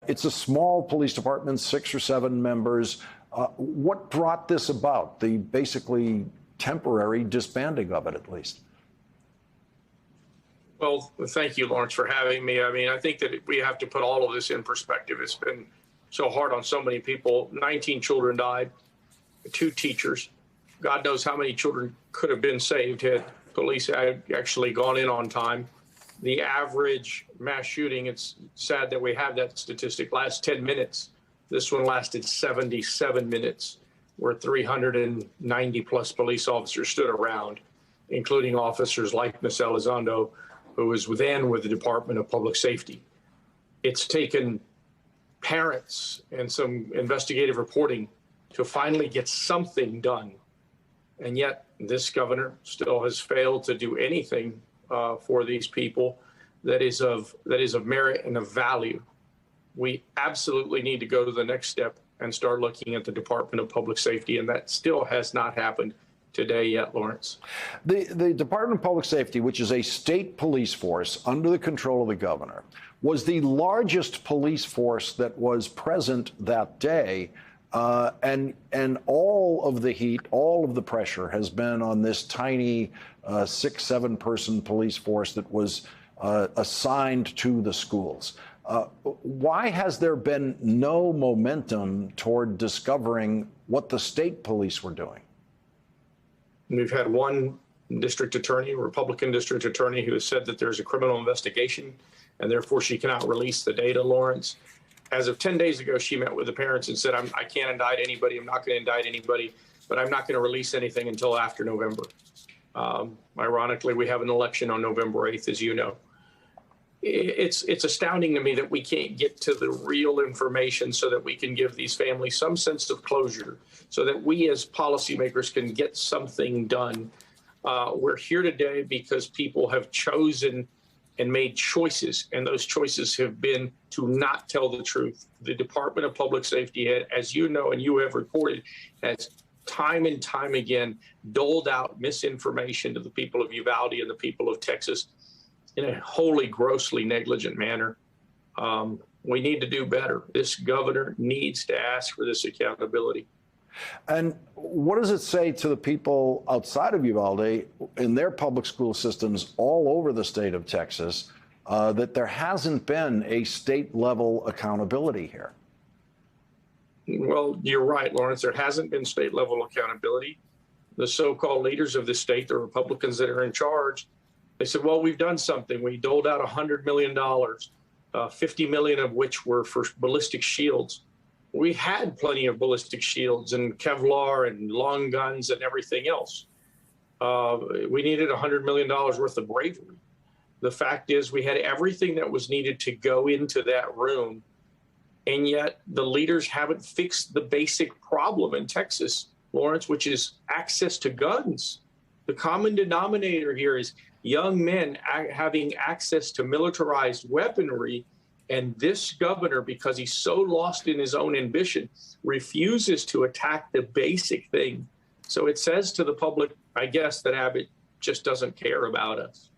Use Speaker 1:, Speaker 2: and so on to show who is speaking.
Speaker 1: It's a small police department, 6 or 7 members. What brought this about, the basically temporary disbanding of it, at least?
Speaker 2: Well, thank you, Lawrence, for having me. I mean, I think that we have to put all of this in perspective. It's been so hard on so many people. 19 children died, 2 teachers. God knows how many children could have been saved had police actually gone in on time. The average mass shooting, it's sad that we have that statistic, lasts 10 minutes. This one lasted 77 minutes, where 390 plus police officers stood around, including officers like Ms. Elizondo, who was then with the Department of Public Safety. It's taken parents and some investigative reporting to finally get something done. And yet this governor still has failed to do anything for these people that is of merit and of value. We absolutely need to go to the next step and start looking at the Department of Public Safety, and that still has not happened today yet, Lawrence.
Speaker 1: The Department of Public Safety, which is a state police force under the control of the governor, was the largest police force that was present that day. And all of the heat, all of the pressure has been on this tiny 6-7 person police force that was assigned to the schools. Why has there been no momentum toward discovering what the state police were doing?
Speaker 2: We've had one district attorney, a Republican district attorney, who has said that there's a criminal investigation and therefore she cannot release the data, Lawrence. As of 10 days ago, she met with the parents and said, I can't indict anybody. I'm not going to indict anybody, but I'm not going to release anything until after November. Ironically, we have an election on November 8th, as you know. It's astounding to me that we can't get to the real information so that we can give these families some sense of closure, so that we as policymakers can get something done. We're here today because people have chosen and made choices, and those choices have been to not tell the truth. The Department of Public Safety, as you know and you have reported, has time and time again doled out misinformation to the people of Uvalde and the people of Texas in a wholly grossly negligent manner. We need to do better. This governor needs to ask for this accountability.
Speaker 1: And what does it say to the people outside of Uvalde in their public school systems all over the state of Texas that there hasn't been a state level accountability here?
Speaker 2: Well, you're right, Lawrence. There hasn't been state level accountability. The so-called leaders of the state, the Republicans that are in charge, they said, well, we've done something. We doled out $100 million, $50 million of which were for ballistic shields. We had plenty of ballistic shields and Kevlar and long guns and everything else. We needed $100 million worth of bravery. The fact is we had everything that was needed to go into that room, and yet the leaders haven't fixed the basic problem in Texas, Lawrence, which is access to guns. The common denominator here is young men having access to militarized weaponry. And this governor, because he's so lost in his own ambition, refuses to attack the basic thing. So it says to the public, I guess, that Abbott just doesn't care about us.